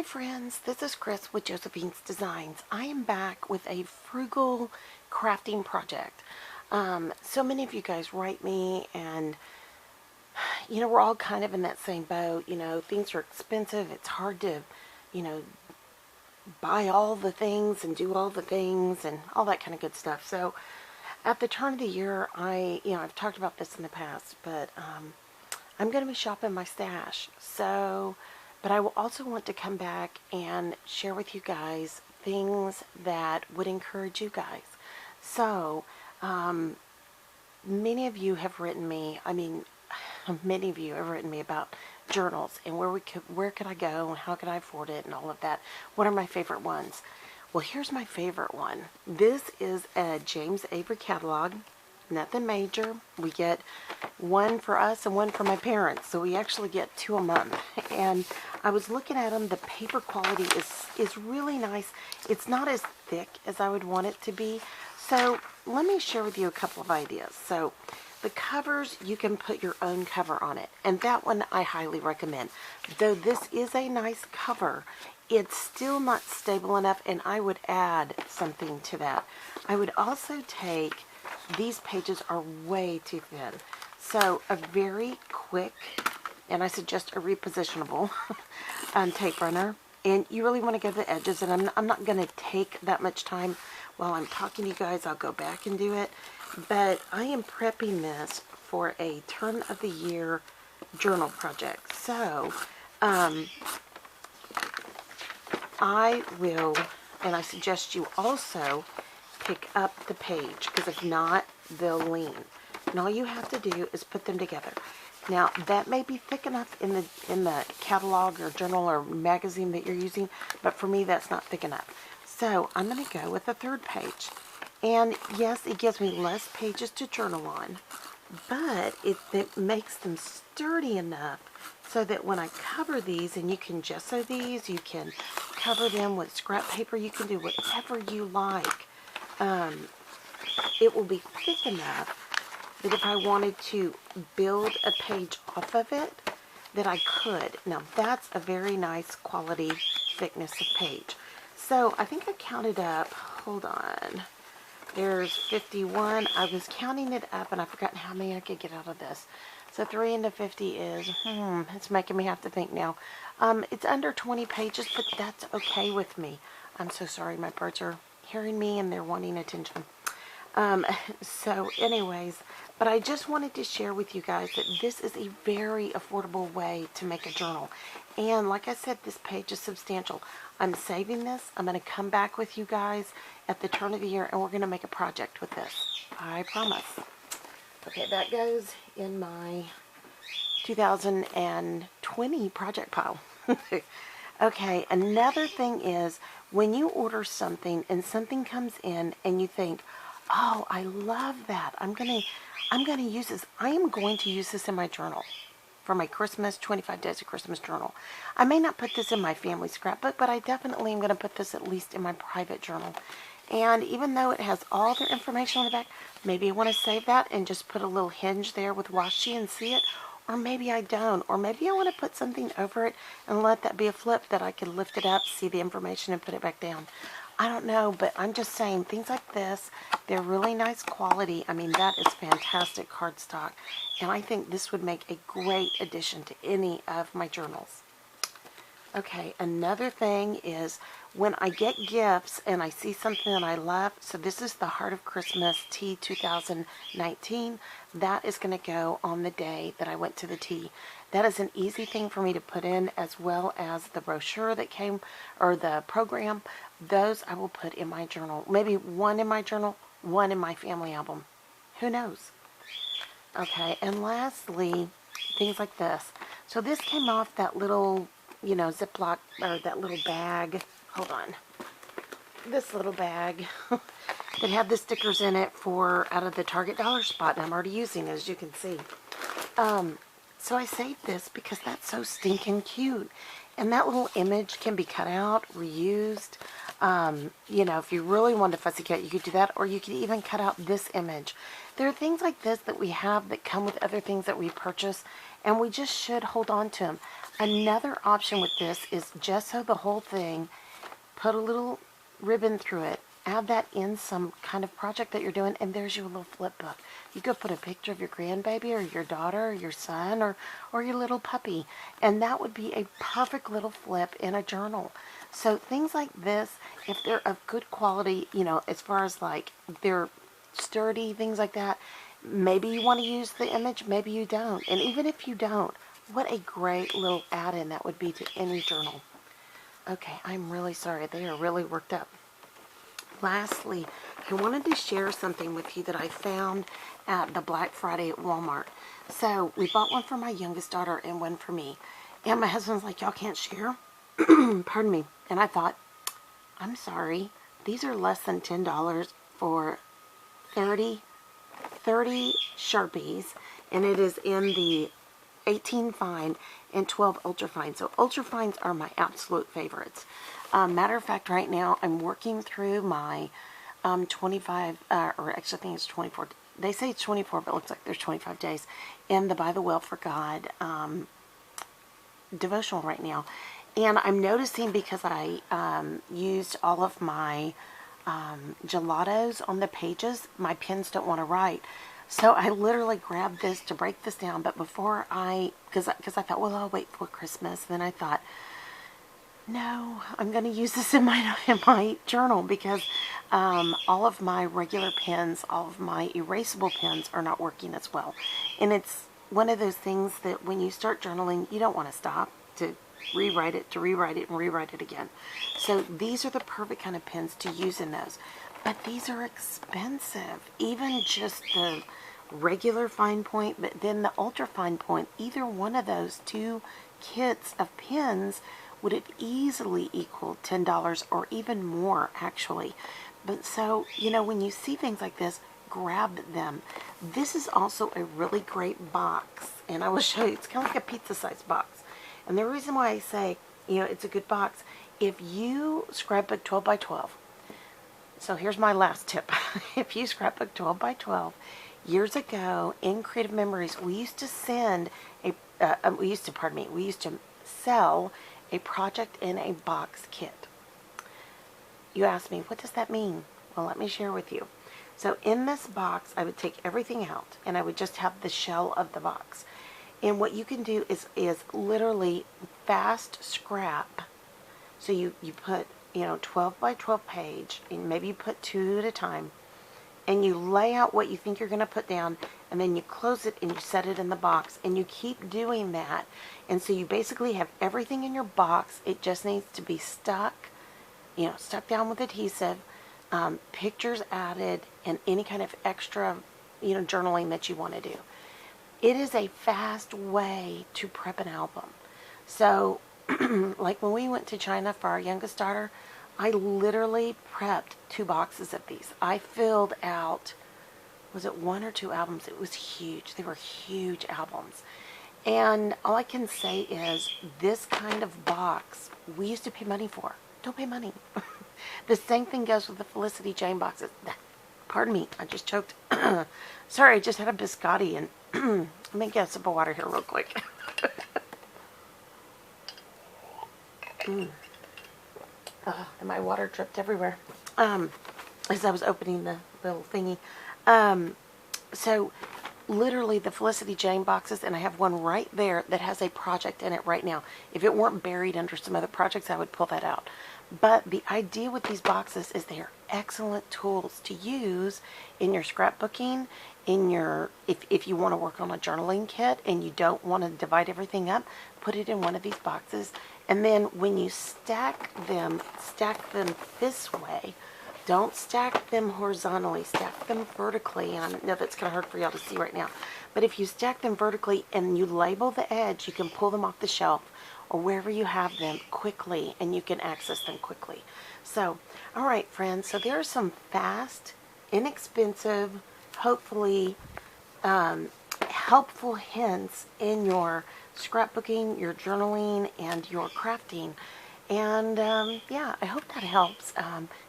Hi friends, this is Chris with Josephine's Designs. I am back with a frugal crafting project. So many of you guys write me and we're all kind of in that same boat. Things are expensive. It's hard to, you know, buy all the things and do all the things and all that kind of good stuff. So at the turn of the year, I've talked about this in the past, but I'm going to be shopping my stash. But I will also want to come back and share with you guys things that would encourage you guys. So, many of you have written me, many of you have written me about journals and where could I go and how could I afford it and all of that. What are my favorite ones? Well, here's my favorite one. This is a James Avery catalog. Nothing major. We get one for us and one for my parents, so we actually get 2 a month. And I was looking at them. The paper quality is really nice. It's not as thick as I would want it to be. So let me share with you a couple of ideas. So the covers, you can put your own cover on it, and that one I highly recommend. Though this is a nice cover, it's still not stable enough, and I would add something to that. I would also take, these pages are way too thin, so a very quick, and I suggest a repositionable tape runner. And you really want to go to the edges, and I'm not going to take that much time while I'm talking to you guys. I'll go back and do it. But I am prepping this for a turn of the year journal project. So, I will, and I suggest you also pick up the page, because if not, they'll lean. And all you have to do is put them together. Now, that may be thick enough in the catalog or journal or magazine that you're using, but for me, that's not thick enough. So, I'm going to go with the 3rd page. And yes, it gives me less pages to journal on, but it makes them sturdy enough so that when I cover these, and you can gesso these, you can cover them with scrap paper, you can do whatever you like. It will be thick enough that if I wanted to build a page off of it, that I could. Now that's a very nice quality thickness of page. So I think I counted up, hold on, there's 51. I was counting it up and I've forgotten how many I could get out of this. So 3 into 50 is, it's making me have to think now. It's under 20 pages, but that's okay with me. I'm so sorry, my birds are hearing me and they're wanting attention. So anyways, but I just wanted to share with you guys that this is a very affordable way to make a journal. And like I said, this page is substantial. I'm saving this. I'm going to come back with you guys at the turn of the year and we're going to make a project with this. I promise. Okay, that goes in my 2020 project pile. Okay, another thing is when you order something and something comes in and you think, oh, I love that. I'm gonna use this. I am going to use this in my journal for my Christmas, 25 Days of Christmas journal. I may not put this in my family scrapbook, but I definitely am going to put this at least in my private journal. And even though it has all their information on the back, maybe I want to save that and just put a little hinge there with washi and see it. Or maybe I don't. Or maybe I want to put something over it and let that be a flip that I can lift it up, see the information, and put it back down. I don't know, but I'm just saying, things like this, they're really nice quality. I mean, that is fantastic cardstock. And I think this would make a great addition to any of my journals. Okay, another thing is when I get gifts and I see something that I love, so this is the Heart of Christmas tea 2019. That is going to go on the day that I went to the tea. That is an easy thing for me to put in, as well as the brochure that came, or the program. Those I will put in my journal. Maybe one in my journal, one in my family album. Who knows? Okay, and lastly, things like this. So this came off that little, Ziploc, or that little bag. Hold on. This little bag that had the stickers in it out of the Target dollar spot, and I'm already using it, as you can see. So I saved this because that's so stinking cute. And that little image can be cut out, reused. If you really want to fussy cut, you could do that, or you could even cut out this image. There are things like this that we have that come with other things that we purchase, and we just should hold on to them. Another option with this is gesso the whole thing, put a little ribbon through it, add that in some kind of project that you're doing, and there's your little flip book. You could put a picture of your grandbaby or your daughter or your son or your little puppy, and that would be a perfect little flip in a journal. So things like this, if they're of good quality, you know, as far as like they're sturdy, things like that, maybe you want to use the image, maybe you don't. And even if you don't, what a great little add-in that would be to any journal. Okay, I'm really sorry. They are really worked up. Lastly, I wanted to share something with you that I found at the Black Friday at Walmart. So we bought one for my youngest daughter and one for me. And my husband's like, y'all can't share? Pardon me. And I thought, I'm sorry. These are less than $10 for 30 Sharpies. And it is in the 18 fine and 12 ultra fine. So ultra fines are my absolute favorites. Matter of fact, right now I'm working through my 25, or actually I think it's 24. They say it's 24, but it looks like there's 25 days in the By the Well for God devotional right now. And I'm noticing, because I used all of my gelatos on the pages, my pens don't want to write. So I literally grabbed this to break this down, but before because I thought, well, I'll wait for Christmas. Then I thought, no, I'm going to use this in my journal, because all of my regular pens, all of my erasable pens are not working as well. And it's one of those things that when you start journaling, you don't want to stop to rewrite it, and rewrite it again. So these are the perfect kind of pens to use in those. But these are expensive. Even just the regular fine point, but then the ultra fine point, either one of those two kits of pens would have easily equaled $10 or even more, actually. But so, you know, when you see things like this, grab them. This is also a really great box, and I will show you. It's kind of like a pizza-sized box. And the reason why I say, you know, it's a good box, if you scrapbook 12 by 12, so here's my last tip. If you scrapbook 12 by 12, years ago in Creative Memories, we used to send we used to sell a project in a box kit. You ask me, what does that mean? Well, let me share with you. So in this box, I would take everything out, and I would just have the shell of the box. And what you can do is literally fast scrap. So you put, you know, 12 by 12 page, and maybe you put 2 at a time, and you lay out what you think you're going to put down, and then you close it and you set it in the box, and you keep doing that. And so you basically have everything in your box. It just needs to be stuck, you know, stuck down with adhesive, pictures added, and any kind of extra, you know, journaling that you want to do. It is a fast way to prep an album. So, like when we went to China for our youngest daughter, I literally prepped 2 boxes of these. I filled out, was it 1 or 2 albums? It was huge. They were huge albums. And all I can say is, this kind of box, we used to pay money for. Don't pay money. The same thing goes with the Felicity Jane boxes. Pardon me, I just choked. Sorry, I just had a biscotti, and let me get a sip of water here real quick. And my water dripped everywhere as I was opening the little thingy. So literally the Felicity Jane boxes, and I have one right there that has a project in it right now. If it weren't buried under some other projects, I would pull that out. But the idea with these boxes is they are excellent tools to use in your scrapbooking, in your, if you want to work on a journaling kit and you don't want to divide everything up, put it in one of these boxes. And then when you stack them this way. Don't stack them horizontally, stack them vertically. And I know that's kind of hard for y'all to see right now. But if you stack them vertically and you label the edge, you can pull them off the shelf or wherever you have them quickly, and you can access them quickly. So, all right, friends. So there are some fast, inexpensive, hopefully helpful hints in your scrapbooking, your journaling, and your crafting. And yeah, I hope that helps.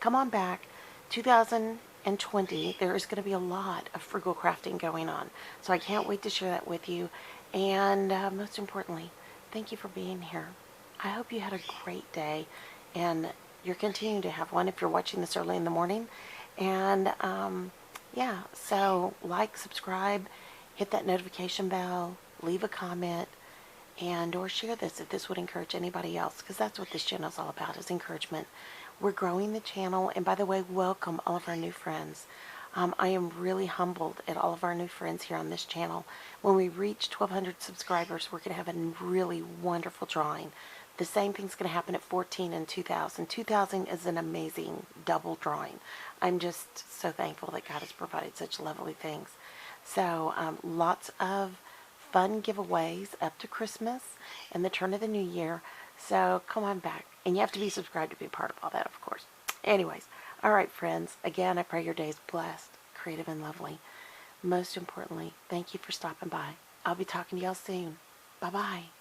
Come on back. 2020, there is going to be a lot of frugal crafting going on. So I can't wait to share that with you. And most importantly, thank you for being here. I hope you had a great day, and you're continuing to have one if you're watching this early in the morning. And yeah, so like, subscribe, hit that notification bell, leave a comment, and or share this if this would encourage anybody else, because that's what this channel is all about, is encouragement. We're growing the channel, and by the way, welcome all of our new friends. I am really humbled at all of our new friends here on this channel. When we reach 1,200 subscribers, we're going to have a really wonderful drawing. The same thing's going to happen at 14 and 2,000. 2,000 is an amazing double drawing. I'm just so thankful that God has provided such lovely things. So lots of fun giveaways up to Christmas and the turn of the new year. So come on back. And you have to be subscribed to be a part of all that, of course. Anyways, all right, friends. Again, I pray your day is blessed, creative, and lovely. Most importantly, thank you for stopping by. I'll be talking to y'all soon. Bye-bye.